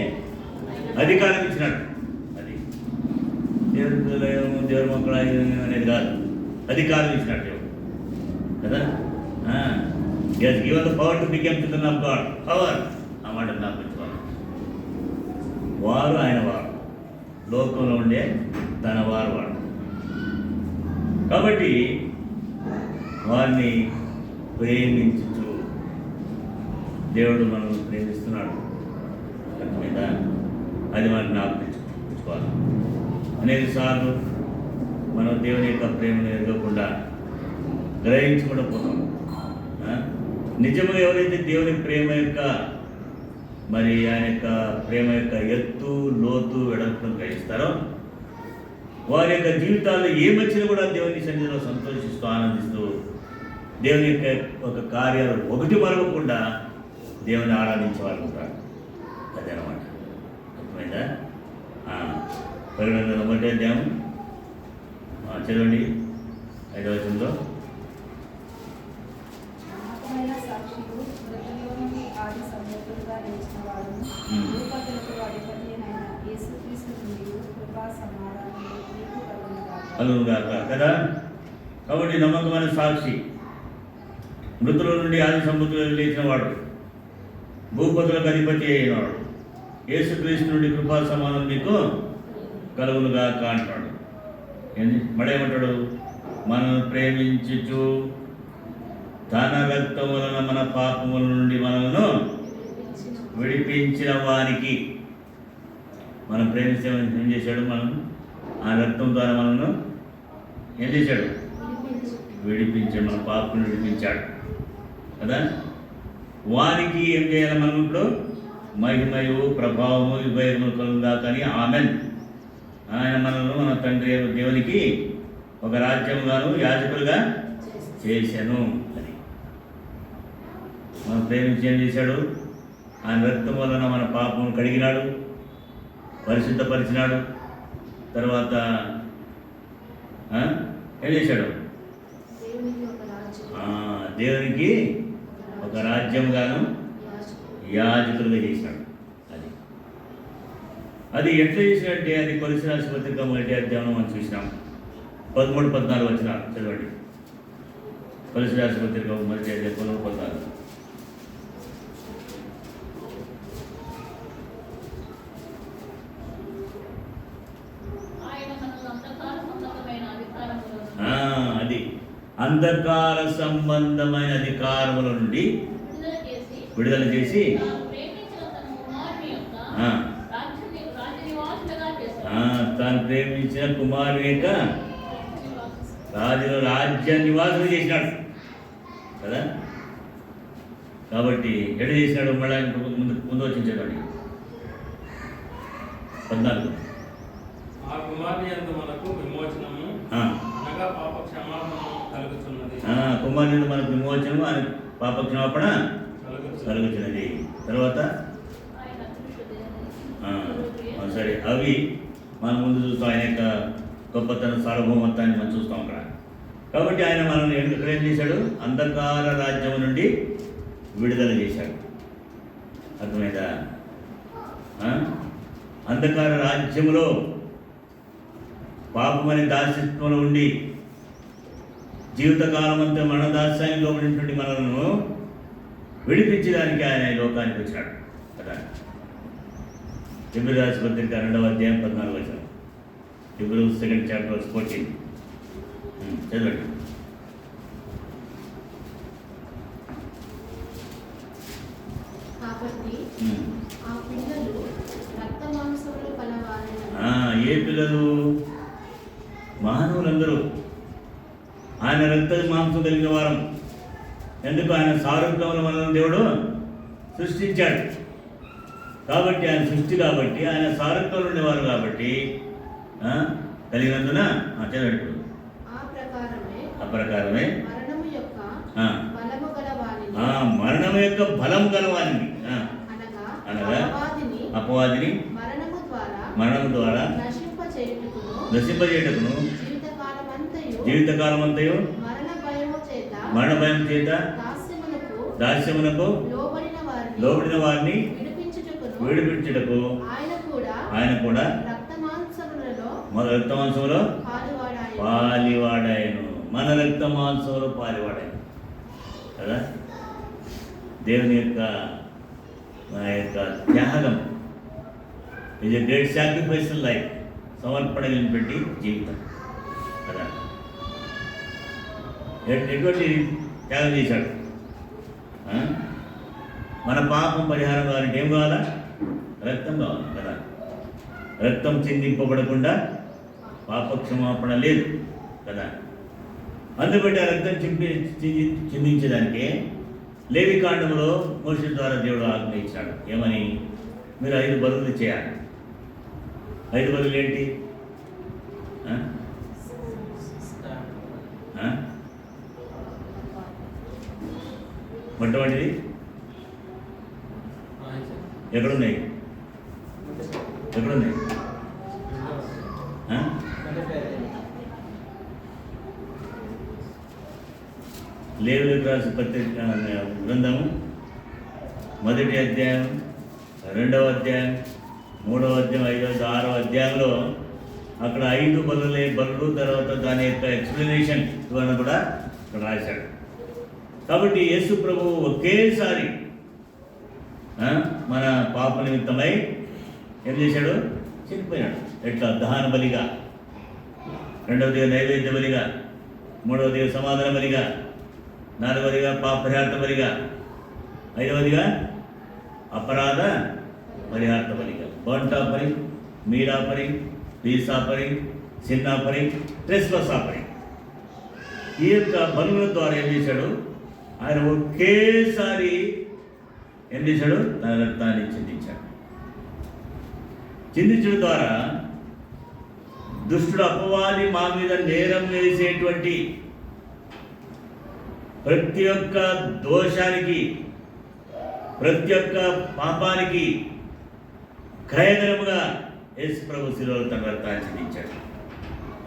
అధికారం ఇచ్చినాడు. అది దేవుని పిల్లలు దేవుని మొక్కలు అనేది కాదు, అధికారం ఇచ్చినట్టు కదా. As given the power to become children of God. Power ఆ మాట జ్ఞాపించుకోవాలి. వారు ఆయన వారు, లోకంలో ఉండే తన వారు వాడు. కాబట్టి వారిని ప్రేమించుచు దేవుడు మనల్ని ప్రేమిస్తున్నాడు మీద అది మనం జ్ఞాపించుకోవాలి. అనేక సార్లు మనం దేవుని యొక్క ప్రేమను ఎరగకుండా గ్రహించకుండా పోతాం. నిజంగా ఎవరైతే దేవుని ప్రేమ యొక్క మరి ఆయన యొక్క ప్రేమ యొక్క ఎత్తు లోతు వెడల్పును గ్రహిస్తారో వారి యొక్క జీవితాల్లో ఏమొచ్చినా కూడా దేవుని సన్నిధిలో సంతోషిస్తూ ఆనందిస్తూ దేవుని యొక్క ఒక కార్యాలు ఒకటి మరవకుండా దేవుని ఆరాధించే వాళ్ళు ఉంటారు. అదనమాట. అర్థమైందా? పరిగణన ఒకటే అధ్యాయం చదవండి 5వ వచనంలో. కలుగుగాక కదా. కాబట్టి నమ్మకమైన సాక్షి, మృతుల నుండి ఆది సంబుద్ధులు లేచిన వాడు, భూపతులకు అధిపతి అయినవాడు, యేసుక్రీస్తు నుండి కృపా సమానం మీకు కలుగునుగాక అంటాడు. మడేమంటాడు? మనల్ని ప్రేమించుచు తన రక్తం వలన మన పాపముల నుండి మనలను విడిపించిన వానికి. మనం ప్రేమిస్తే ఏం చేశాడు? మనం ఆ రక్తం ద్వారా మనను ఏం చేశాడు? విడిపించాడు. మన పాపను విడిపించాడు కదా. వారికి ఏం చేయాలి? మనం ఇప్పుడు మహిమయు ప్రభావము విభయము కలుగుదా కానీ ఆమెన్. ఆయన మనల్ని మన తండ్రి దేవునికి ఒక రాజ్యముగాను యాజకులుగా చేశాను అని. మనం ప్రేమించి ఏం చేశాడు? ఆయన రక్తం వలన మన పాపమును కడిగినాడు, పరిశుద్ధపరిచినాడు. తర్వాత ఏం చేశాడు? దేవునికి ఒక రాజ్యంగాను యాజకులుగా చేశాడు. అది ఎట్లా చేసినట్టే అది కొలసి రాసిన పత్రిక 1వ అధ్యాయం మనం చూసినాం. 13-14 వచనాలు చదవండి. కొలసి రాసిన పత్రిక 1వ అధ్యాయం 13-14. అది అంధకార సంబంధమైన అధికారముల నుండి విడుదల చేసి తాను ప్రేమించిన కుమారుని యొక్క రాజ్య నివాసులు చేసినాడు కదా. కాబట్టి ఎడు చేసినాడు? మళ్ళీ ముందు వచ్చించేవాడి 14. ఆ కుమారుని యందు మనకు విమోచనము అనగా పాప క్షమాపణ కలుగుతున్నది. కుమారుని మనకు విమోచనము అని పాప క్షమాపణ కలుగుతున్నది. తర్వాత సరే, అవి మనం ముందు చూస్తాం. ఆయన యొక్క గొప్పతన సార్వభౌమత్వాన్ని మనం చూస్తాం అక్కడ. కాబట్టి ఆయన మనల్ని ఎక్కడ ఏం చేశాడు? అంధకార రాజ్యం నుండి విడుదల చేశాడు. అర్థమైందా? అంధకార రాజ్యంలో పాపమనే దాస్యత్వంలో ఉండి జీవితకాలం అంతా మన దాస్యానికి ఉన్నటువంటి మనలను విడిపించడానికి ఆయన ఈ లోకానికి వచ్చాడు కదా. హెబ్రీ రాసిన పత్రిక 2వ అధ్యాయం 14వ వచనం. హెబ్రీ 2nd chapter 14 చదవండి. ఏ పిల్లలు? మానవులందరూ ఆయన రక్త మాంసం కలిగిన వారం. ఎందుకు? ఆయన సారూప్యంలో మనల్ని దేవుడు సృష్టించాడు కాబట్టి, ఆయన సృష్టి కాబట్టి, ఆయన సారూప్యంలో ఉండేవారు కాబట్టి కలిగినందున చదవండి. ఆ ప్రకారమే మరణము యొక్క బలము గలవాని అనగా అపవాదిని మరణము ద్వారా నశింపజేయుటకును జీవితకాలమంతయు మరణ భయం చేత దాస్యమునకు లోబడిన వారిని విడిపించుటకు ఆయన కూడా మన రక్తమాంసంలో పాలివాడాయను. మన రక్తమాంసంలో పాలివాడాయను కదా. దేవుని యొక్క మన యొక్క త్యాగం ఇది గ్రేట్ సాక్రిఫైసల్ లైఫ్, సమర్పణ పెట్టి జీవితం కదా. ఎటువంటి త్యాగం చేశాడు? మన పాపం పరిహారం కావాలంటే ఏం కావాలా? రక్తం కావాలి కదా. రక్తం చిందింపబడకుండా పాపక్షమాపణ లేదు కదా. అందుబట్టి ఆ రక్తం చిందించడానికి లేవి కాండంలో మోషే ద్వారా దేవుడు ఆజ్ఞ ఇచ్చాడు. ఏమని? మీరు 5 బలులు చేయాలి. 5 బలులు ఏంటి? మొట్టమొదటిది ఎక్కడున్నాయి? ఎక్కడున్నాయి? లేవులకు రాసిన పత్రిక గ్రంథము 1వ అధ్యాయం, 2వ అధ్యాయం, 3వ అధ్యాయం, 5వ, 6వ అధ్యాయంలో అక్కడ 5 బలులు తర్వాత దాని యొక్క ఎక్స్ప్లెనేషన్ ఇవన్నీ కూడా ఇక్కడ రాశాడు. కాబట్టి యేసు ప్రభువు ఒకేసారి మన పాప నిమిత్తమై ఏం చేశాడు? చనిపోయాడు. ఎట్లా? దహన బలిగా, 2వదిగా నైవేద్య బలిగా, 3వదిగా సమాధాన బలిగా, 4వదిగా పాప పరిహార్థ బలిగా, 5వదిగా అపరాధ పరిహార్థ బలిగా, burnt offering, meat offering, peace offering, sin offering, trespass offering. ఈ యొక్క బలుల ద్వారా ఏం చేశాడు? ఆయన ఒకేసారి ఏం చేశాడు? తన రక్తాన్ని చిందించాడు. చిందించడం ద్వారా దుష్టుడు అపవాది మా మీద నేరం వేసేటువంటి ప్రతి ఒక్క దోషానికి, ప్రతి ఒక్క పాపానికి క్రయధనముగా యేసు ప్రభు శిలువలో తన రక్తాన్ని చిందించాడు.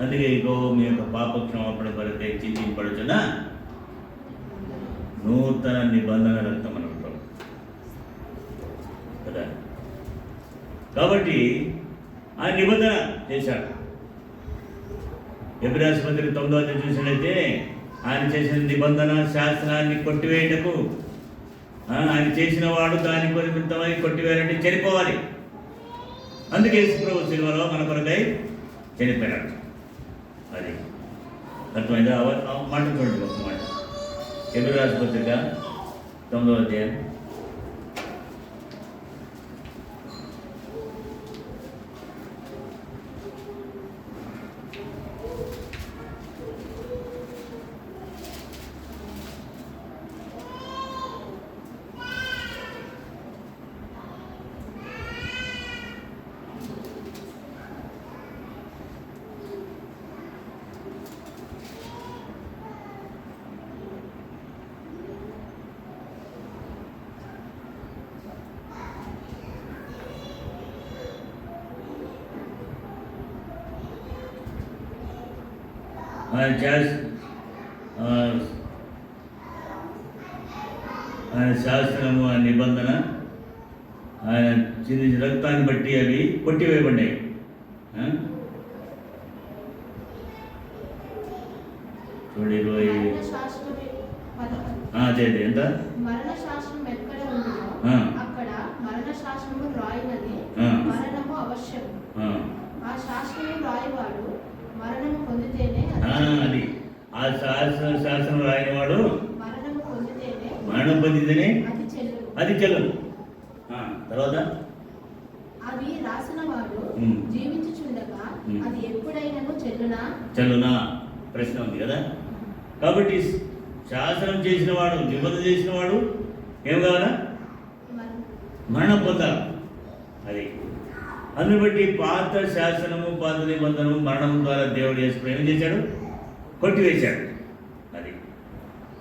అందుకే ఇగో మీ యొక్క పాప క్షమాపణ కొరకై చింతింపడుచున్న నూతన నిబంధన రక్తం అని ఉంటాం కదా. కాబట్టి ఆ నిబంధన చేశాడు. ఎబ్రాయ పత్రిక 9వ అధ్యాయం చూసినట్లయితే ఆయన చేసిన నిబంధన శాసనాన్ని కొట్టివేయటకు, ఆయన చేసిన వాడు దాని నిమిత్తమై కొట్టివేయాలంటే చనిపోవాలి. అందుకే యేసుప్రభు సిలువలో మన కొరకై చనిపోయాడు. అది అర్థమైందా? మాట చూడండి, ఒక మాట. ఎబ్రాయ పత్రిక 9వ అధ్యాయం ఆయన శాస్త్రము, ఆ నిబంధన, ఆయన చిందించిన రక్తాన్ని బట్టి అవి కొట్టివేయబడ్డాయి. చూడు 20 అదే ఎంత మరణ శాసనం ఎక్కడ ఉందో అక్కడ మరణ శాసనము రాయినది మరణము అవశ్యం. ఆ శాసనము రాయివాడు మరణము పొందితేనే అది ఆ శాసనం రాయనివాడు మరణము పొందితేనే, మరణం పొందితేనే అది చెల్లదు. తర్వాత అది రాసిన వాడు జీవించుచుండగా అది ఎప్పుడైనా చెల్లునా ప్రశ్న ఉంది కదా. కాబట్టి శాసనం చేసిన వాడు, నిబంధన చేసిన వాడు ఏం కావాలా? మరణం పొందాలి. అది అందుని బట్టి పాత శాసనము, పాత నిబంధనము మరణం ద్వారా దేవుడు ఏం చేశాడు? కొట్టివేశాడు. అది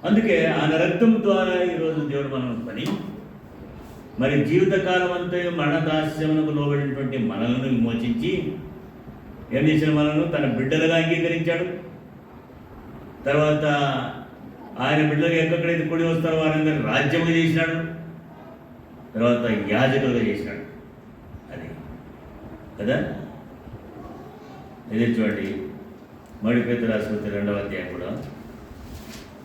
అందుకే ఆయన రక్తం ద్వారా ఈరోజు దేవుడు మనం పని మరి జీవితకాలం అంతా మరణదాస్యమునకు లోబడినటువంటి మనలను విమోచించి ఏం చేసిన మనను తన బిడ్డలుగా అంగీకరించాడు. తర్వాత ఆయన బిడ్డలుగా ఎక్కడైతే కూడి వస్తారో వారందరూ రాజ్యముగా చేసినాడు. తర్వాత యాజకులుగా చేసినాడు. అది కదా. ఇది చూడండి, మొదటి పేతురు రాసిన 2వ అధ్యాయం కూడా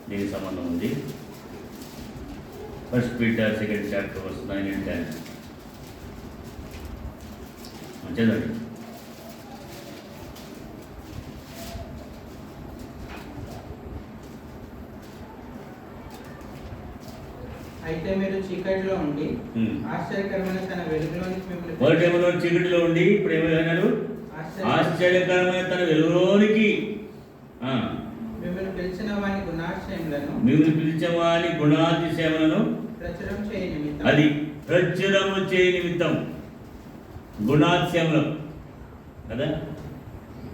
దీనికి సంబంధం ఉంది. 1 Peter 2nd chapter verse 9 and 10. చదవండి. అయితే మీరు చీకటిలో ఉండి ఆశ్చర్యకరమైన తన వెలుగులోనికి మిమ్మల్ని చీకటిలో ఉండి ఇప్పుడు ఏమైనాడు? ఆశ్చర్యకరమైన తన వెలుగులోనికి మిమ్మల్ని పిలిచిన వాని గుణాశ్రయంలో మిమ్మల్ని పిలిచేవాని గుణాతిశయములను ప్రచురం చేయ నిమిత్తం. అది ప్రచురము చేయ నిమిత్తం, గుణాతిశయములు కదా.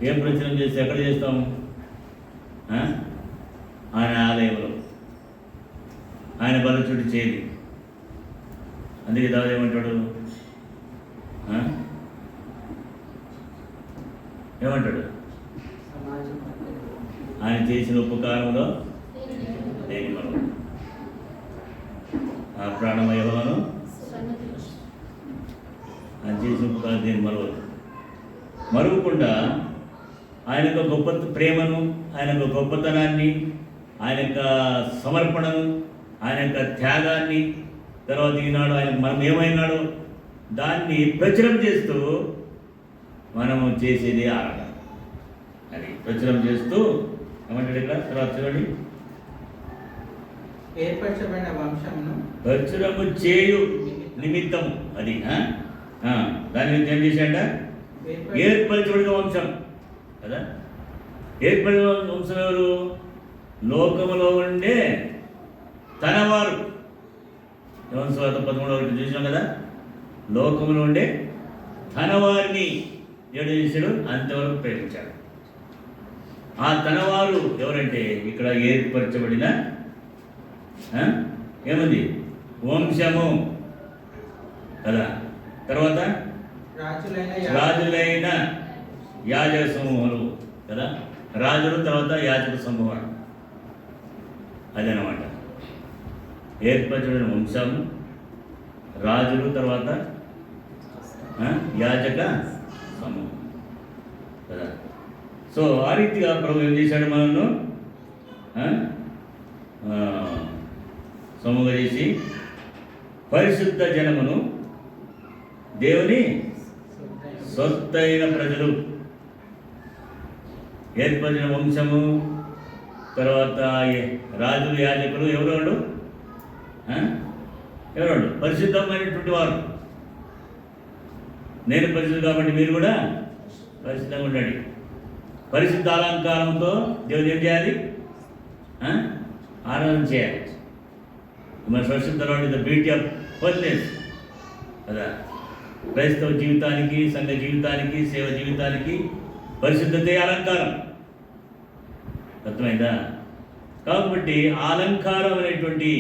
ఏం ప్రచురం చేస్తే ఎక్కడ చేస్తాము? ఆయన ఆలయంలో, ఆయన బలచుడి చేయి. అందుకే దావీదు ఏమంటాడు? ఏమంటాడు? ఆయన చేసిన ఉపకారంలో దేని మరొకటి, ఆ ప్రాణమ యెహోవాను ఆయన చేసిన ఉపకారం దేని మరొకటి మరువకుండా ఆయన యొక్క గొప్ప ప్రేమను, ఆయన యొక్క గొప్పతనాన్ని, ఆయన యొక్క సమర్పణను, ఆయన యొక్క త్యాగాన్ని, తర్వాత ఈనాడు ఆయన మనం ఏమైనాడో దాన్ని ప్రచురం చేస్తూ మనము చేసేది ఆరాధన. అది ప్రచురం చేస్తూ ఏమంటాడు ఇక్కడ? తర్వాత చూడండి, ఏర్పరచబడిన వంశమును ప్రచురము చేయు నిమిత్తం. అది దాని గురించి ఏం చేశాడ? ఏర్పరచబడిన వంశం కదా. ఏర్పడిన వంశం ఎవరు? లోకములో ఉండే తనవారు. యోహాను సువార్త 13 చూసినాం కదా. లోకములో ఉండే తనవారిని ఏడు చేశాడు? అంతవరకు ప్రేమించాడు. ఆ తనవారు ఎవరంటే ఇక్కడ ఏర్పరచబడిన ఏముంది? వంశము కదా. తర్వాత రాజులైన యాజక సమూహాలు కదా. రాజులు తర్వాత యాజక సమూహం, అదనమాట. ఏర్పరచబడిన వంశము, రాజులు, తర్వాత యాజక సమూహం కదా. సో ఆ రీతిగా ప్రభు ఏం చేశాడు? మనల్ని సమూహ చేసి పరిశుద్ధ జనమును, దేవుని సొత్తైన ప్రజలు, ఏర్పడిన వంశము, తర్వాత రాజులు, యాజకులు. ఎవరోళ్ళు? ఎవరోళ్ళు? పరిశుద్ధమైనటువంటి వారు. నేను పరిశుద్ధం కాబట్టి మీరు కూడా పరిశుద్ధంగా ఉండండి. పరిశుద్ధ అలంకారంతో దేవుడు ఏం చేయాలి? ఆరాధన చేయాలి. మన పరిశుద్ధం ద బ్యూటీ ఆఫ్ హోలీనెస్ కదా. క్రైస్తవ జీవితానికి, సంఘ జీవితానికి, సేవ జీవితానికి పరిశుద్ధతే అలంకారం. అర్థమైందా? కాబట్టి అలంకారం అనేటువంటి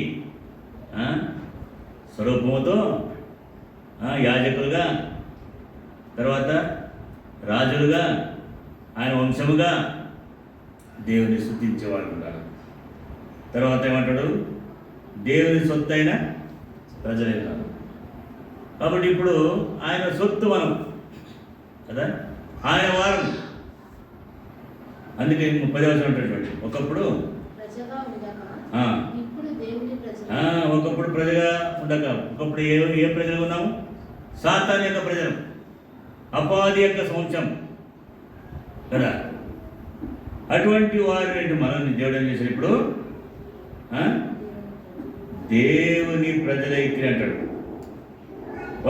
స్వరూపముతో యాజకులుగా, తర్వాత రాజులుగా, ఆయన వంశముగా దేవుని స్తుతించేవాడు ఉన్నారు. తర్వాత ఏమంటాడు? దేవుని సొత్తైన ప్రజలే ఉన్నారు. కాబట్టి ఇప్పుడు ఆయన సొత్తు మనం కదా, ఆయన వారం. అందుకే 30వ వచనం ఉంటాడు. ఒకప్పుడు ప్రజగా ఉండక, ఒకప్పుడు ఏ ప్రజలు ఉన్నాము? సాతాను యొక్క ప్రజలు, అపాధి యొక్క వంశం కదా. అటువంటి వారిని మనల్ని దేవుడు ఏం చేశాడు? ఇప్పుడు దేవుని ప్రజలైతే అంటాడు.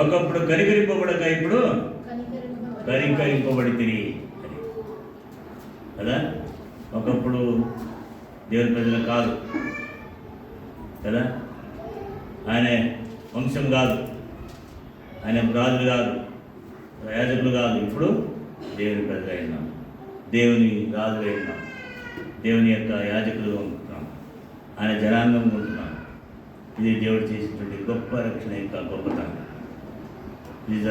ఒకప్పుడు కనికరింపబడక ఇప్పుడు కనికరింపబడి తిరిగి కదా. ఒకప్పుడు దేవుని ప్రజలు కాదు కదా, ఆయన వంశం కాదు, ఆయన రాజులు కాదు, యాజకులు కాదు. ఇప్పుడు దేవుని ప్రజలై ఉన్నాం, దేవుని రాజులై ఉన్నాం, దేవుని యొక్క యాజకులుగా ఉంటున్నాం, ఆయన జనాంగం ఉంటున్నాం. ఇది దేవుడు చేసినటువంటి గొప్ప రక్షణ యొక్క గొప్పతనం. ఇది the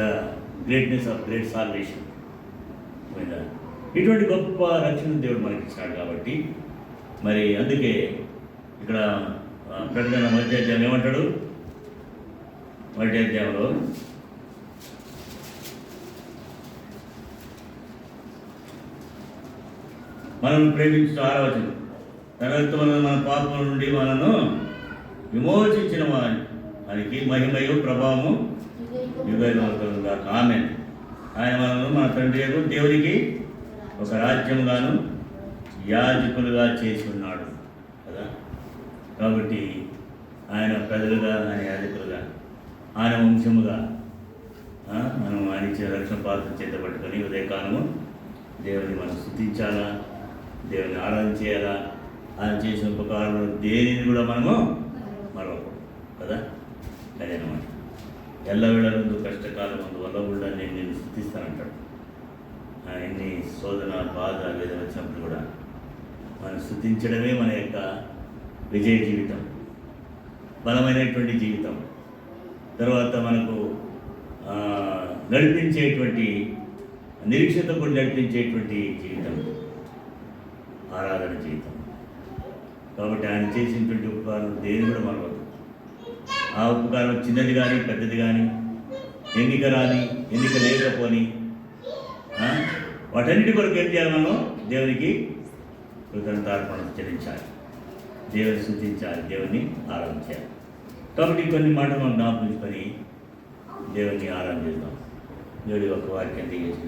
greatness of great salvation. ఇటువంటి గొప్ప రక్షణ దేవుడు మనకి ఇచ్చినాడు. కాబట్టి మరి అందుకే ఇక్కడ ప్రకటన 1వ అధ్యాయం ఏమంటాడు? 1వ అధ్యాయంలో మనల్ని ప్రేమించిన 6వ వచనం, తన రక్తమును మన పాపముల నుండి మనను విమోచించిన వారికి మహిమయు ప్రభావము యుగయుగములుగా. ఆమేన్. ఆయన మనను మన తండ్రి దేవునికి ఒక రాజ్యముగాను యాజకులుగా చేసి ఉన్నాడు కదా. కాబట్టి ఆయన ప్రజలుగా, ఆయన యాజకులుగా, ఆయన వంశముగా మనం ఆయన ఇచ్చిన రక్షణ పాత్ర చేత పట్టుకొని ఉదయకాలము దేవుని మనం స్తుతించాలా, దేవుని ఆరాధన చేయాలా, ఆయన చేసిన ఉపకారం దేనిని కూడా మనము మరవకూడదు కదా. అదేనమాట. ఎల్లవేళ ముందు కష్టకాలం ముందు వల్ల కూడా నేను స్థుతిస్తానంటాడు. ఎన్ని శోధన బాధ లేదా వచ్చినప్పుడు కూడా మనం స్థుతించడమే మన యొక్క విజయ జీవితం, బలమైనటువంటి జీవితం. తర్వాత మనకు నడిపించేటువంటి నిరీక్షతో కూడా నడిపించేటువంటి జీవితం ఆరాధన జీవితం. కాబట్టి ఆయన చేసినటువంటి ఉపకారం దేని కూడా మనవద్దు. ఆ ఉపకారం చిన్నది కానీ పెద్దది కానీ, ఎన్నిక రాని ఎన్నిక లేకపోని, వాటన్నిటి కొరకు ఏం చేయాలి? మనం దేవునికి కృతజ్ఞతార్పణ చెల్లించాలి, దేవుని స్తుతించాలి, దేవుని ఆరాధించాలి. కాబట్టి కొన్ని మాటలు మనం జ్ఞాపకం ఉంచుకొని దేవుని ఆరాధన చేద్దాం. దేవుడి ఒక వాక్యం దిగేసి